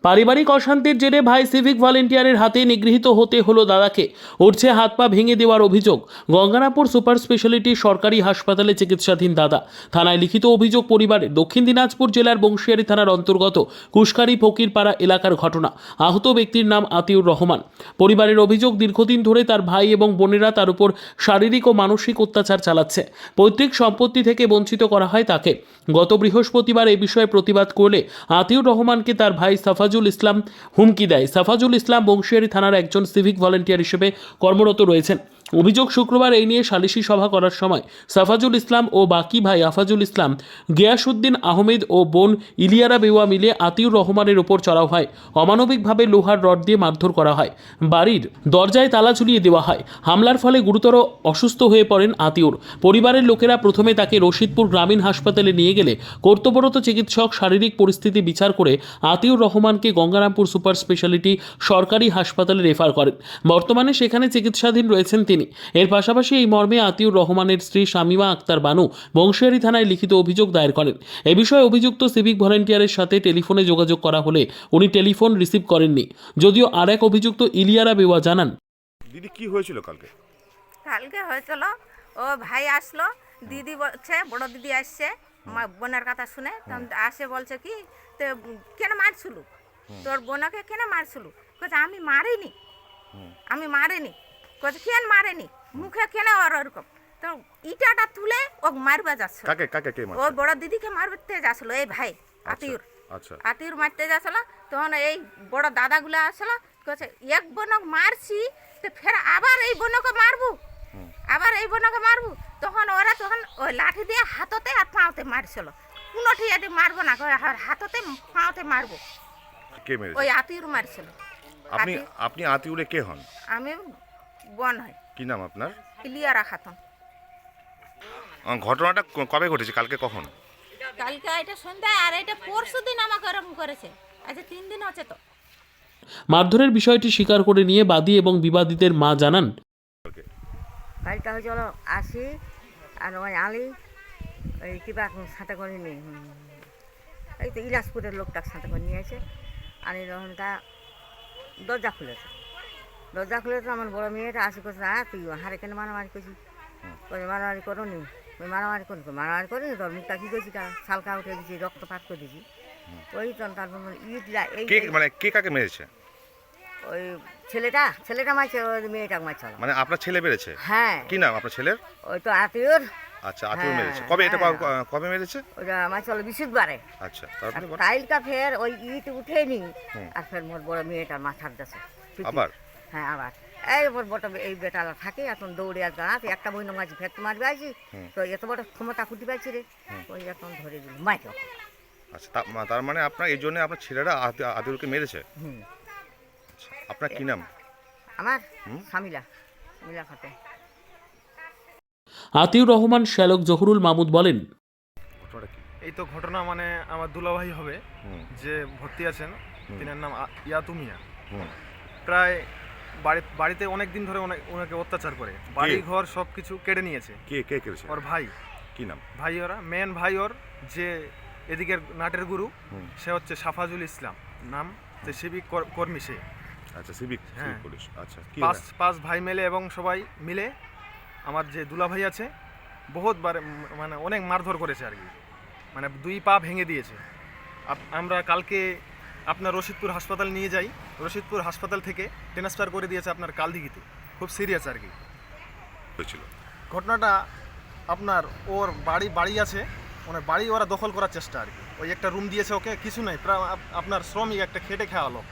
পারিবারিক অশান্তির জেরে ভাই সিভিক ভলেন্টিয়ারের হাতে নিগৃহীত হতে হলো দাদাকে। উঠছে হাত পা ভেঙে দেওয়ার অভিযোগ। গঙ্গারামপুর সুপার স্পেশালিটি সরকারি হাসপাতালে চিকিৎসাধীন দাদা। থানায় লিখিত অভিযোগ পরিবারের। দক্ষিণ দিনাজপুর জেলার বংশিয়ারি থানার অন্তর্গত কুশকারি ফকিরপাড়া এলাকার ঘটনা। আহত ব্যক্তির নাম আতিউর রহমান। পরিবারের অভিযোগ, দীর্ঘদিন ধরে তার ভাই এবং বোনেরা তার উপর শারীরিক ও মানসিক অত্যাচার চালাচ্ছে। পৈতৃক সম্পত্তি থেকে বঞ্চিত করা হয় তাকে। গত বৃহস্পতিবার এই বিষয়ে প্রতিবাদ করলে আতিউর রহমানকে তার ভাই সাফাজুল ইসলাম হুমকি দেয়। সাফাজুল ইসলাম বংশিয়ারি থানার একজন সিভিক ভলেন্টিয়ার হিসেবে কর্মরত রয়েছেন। অভিযোগ, শুক্রবার এই নিয়ে সালিশি সভা করার সময় সাফাজুল ইসলাম ও বাকি ভাই আফাজুল ইসলাম, গিয়াসউদ্দিন আহমেদ ও বোন ইলিয়ারা বেওয়া মিলে আতিউর রহমানের ওপর চড়াও হয়। অমানবিকভাবে লোহার রড দিয়ে মারধর করা হয়। বাড়ির দরজায় তালা ঝুলিয়ে দেওয়া হয়। হামলার ফলে গুরুতর অসুস্থ হয়ে পড়েন আতিউর। পরিবারের লোকেরা প্রথমে তাকে রশিদপুর গ্রামীণ হাসপাতালে নিয়ে গেলে কর্তব্যরত চিকিৎসক শারীরিক পরিস্থিতি বিচার করে আতিউর রহমানকে গঙ্গারামপুর সুপার স্পেশালিটি সরকারি হাসপাতালে রেফার করেন। বর্তমানে সেখানে চিকিৎসাধীন রয়েছেন তিনি। এর পাশাপাশি এই মর্মে আতিউর রহমানের স্ত্রী শামিমা আক্তার বানু বংশিয়ারি থানায় লিখিত অভিযোগ দায়ের করেন। এ বিষয়ে অভিযুক্ত সিভিক ভলেন্টিয়ারের সাথে টেলিফোনে যোগাযোগ করা হলে উনি টেলিফোন রিসিভ করেননি। যদিও আর এক অভিযুক্ত ইলিয়ারা বেওয়া জানান, দিদি কি হয়েছিল কালকে? কালকে হয়েছিল, ও ভাই আসলো, দিদি বলছে, বড় দিদি আসছে বোনের কথা শুনে, তখন আসে বলছে কি তো কেন মারছিল, তোর বোনকে কেন মারছিল? বলছে আমি মারিনি, আমি মারিনি। বলছে কেন মারেনি, মুখে কেন ওর ওরকম? তো ইটাটা তুলে ও মারবে যাচ্ছিল। কাকে কাকে কে ও মারছে? বড় দিদিকে মারতে যাচ্ছিল, এই ভাই আতিউর। আচ্ছা আতিউর মারতে যাচ্ছিল, তখন এই বড় দাদাগুলো আসলো, বলছে এক বোনক মারছি তো ফের আবার এই বোনকে মারবো, আবার এই বোনকে মারবো। তখন ওরা তখন ওই লাঠি দিয়ে হাততে আর পাওতে মারছিল। কোনো ঠিয়াটি মারবো না, হাততে পাওতে মারবো। কে মেরেছে? ওই আতিউর মারছিল। আপনি আপনি আতিউরে কে হন? আমি বোন হয়, কি নাম আপনার? ইলিয়ারা খাতুন। ঘটনাটা কবে ঘটেছে? কালকে কখন? কালকে এটা সন্ধ্যায়, আর এটা পরশু দিন আমাকে এরকম করেছে। আচ্ছা 3 দিন হচ্ছে তো। মারধরের বিষয়টি স্বীকার করে নিয়ে বাদী এবং বিবাদীদের মা জানান, কালটা হয়েছিল আসি আর ওই আলি ওই কিবা সাথে করে নিয়ে এই তো ইলাসপুরের লোকটাকে সাথে করে নিয়ে এসে আনি তখন তা দরজা খুলেছে। দরজা খুলে তো আমার বড়ো মেয়েটা আসি করছে, তুই হারে কেন মারামারি করছি? মারামারি করো নি, মারামারি করি, মারামারি করিনি, তোর মুখটা কী করছি, শালকা উঠে দিয়েছি, রক্তপাত করে দিয়েছি। ওই তো তারপর ইটলা এই মানে কে কাকে মেরেছে? ওই ছেলেটা মারছে, ওই মেয়েটাকে মারছে। মানে আপনার ছেলে মেরেছে? হ্যাঁ। কি নাম আপনার ছেলের? ওই তো আতিউর। আচ্ছা, আতিউর হ্যাঁ, মেরেছে। কবে এটা হ্যাঁ। কবে মেরেছে? ওইটা আমার চলো বিশুদ্ধবারে। আচ্ছা, তারপরে বলো। টাইলটা ফের ওই ইট উঠেনি, আর ফের মোর বড় মেয়েটার মাথার দেশে আবার? হ্যাঁ আবার এই মোর বড় এই বেটালা থাকে এখন দৌড়ে আর দাঁড়াতে একটা বই মাঝি ফের তো মারবে আছি, তো এত বড় ক্ষমতা খুঁটি পাইছি রে, ওই এখন ধরে দিল মাইকে। আচ্ছা, তার মানে আপনার এই জন্য আপনার ছেলেরা আতিউরকে মেরেছে? আচ্ছা, আপনার কি নাম? আমার সামিলা খাতে। আতিউর রহমান শ্যালক জহুরুল মাহমুদ বলেন, ঘটনাটা কি? এই তো ঘটনা, মানে আমার দুলাভাই হবে যে ভর্তি আছেন, তিনার নাম ইয়াতুমিয়া। প্রায় বাড়িতে অনেক দিন ধরে ওনাকে অত্যাচার করে, বাড়ি ঘর সব কিছু কেড়ে নিয়েছে। কে কে করেছে? ওর ভাই। কি নাম? ভাই ওরা মেন ভাই ওর যে এদিকের নাটের গুরু, সে হচ্ছে সাফাজুল ইসলাম নাম, যে সিভিক কর্মী সে। আচ্ছা, সিভিক হ্যাঁ। পুলিশ। আচ্ছা, কি পাঁচ ভাই মিলে এবং সবাই মিলে আমার যে দুলাভাই আছে বহুতবার মানে অনেক মারধর করেছে আর কি, মানে 2 পা ভেঙে দিয়েছে। আমরা কালকে আপনার রশিদপুর হাসপাতাল নিয়ে যাই, রশিদপুর হাসপাতাল থেকে ট্রান্সফার করে দিয়েছে আপনার কালদিঘিতে। খুব সিরিয়াস আর কি হয়েছিল ঘটনাটা। আপনার ওর বাড়ি আছে, মানে বাড়ি ওরা দখল করার চেষ্টা আর কি। ওই একটা রুম দিয়েছে ওকে, কিছু নেই, আপনার শ্রমিক একটা খেটে খাওয়া লোক,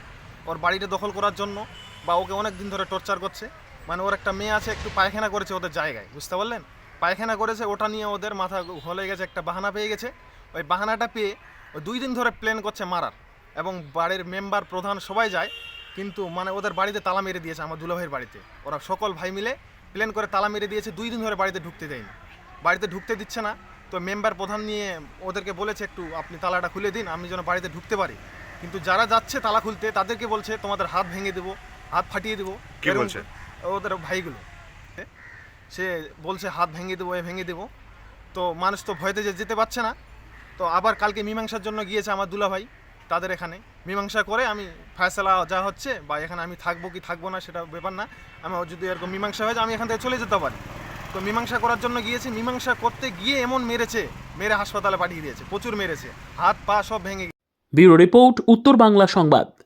ওর বাড়িটা দখল করার জন্য বা ওকে অনেক দিন ধরে টর্চার করছে। মানে ওর একটা মেয়ে আছে, একটু পায়খানা করেছে ওদের জায়গায়, বুঝতে পারলেন? পায়খানা করেছে, ওটা নিয়ে ওদের মাথা হলে গেছে, একটা বাহানা পেয়ে গেছে। ওই বাহানাটা পেয়ে ওই 2 দিন ধরে প্ল্যান করছে মারার, এবং বাড়ির মেম্বার প্রধান সবাই যায়, কিন্তু মানে ওদের বাড়িতে তালা মেরে দিয়েছে। আমার দুলাভাইয়ের বাড়িতে ওরা সকল ভাই মিলে প্ল্যান করে তালা মেরে দিয়েছে। 2 দিন ধরে বাড়িতে ঢুকতে দেয়নি, বাড়িতে ঢুকতে দিচ্ছে না। তো মেম্বার প্রধান নিয়ে ওদেরকে বলেছে একটু আপনি তালাটা খুলে দিন, আমি যেন বাড়িতে ঢুকতে পারি। কিন্তু যারা যাচ্ছে তালা খুলতে, তাদেরকে বলছে তোমাদের হাত ভেঙে দেবো, হাত ফাটিয়ে দেবো। কে বলছে? ওদের ভাইগুলো। সে বলছে হাত ভেঙে দেবো, ভেঙে দেবো। তো মানুষ তো ভয়তে যেতে পারছে না। তো আবার কালকে মীমাংসার জন্য গিয়েছে আমার দুলাভাই তাদের এখানে, মীমাংসা করে আমি ফয়সালা যা হচ্ছে বা এখানে আমি থাকবো কি থাকবো না সেটা ব্যাপার না, আমি যদি এরকম মীমাংসা হয়ে যায় আমি এখান থেকে চলে যেতে পারি। তো মীমাংসা করার জন্য গিয়েছি, মীমাংসা করতে গিয়ে এমন মেরেছে, মেরে হাসপাতালে পাঠিয়ে দিয়েছে, প্রচুর মেরেছে, হাত পা সব ভেঙে। ব্যুরো রিপোর্ট, উত্তর বাংলা সংবাদ।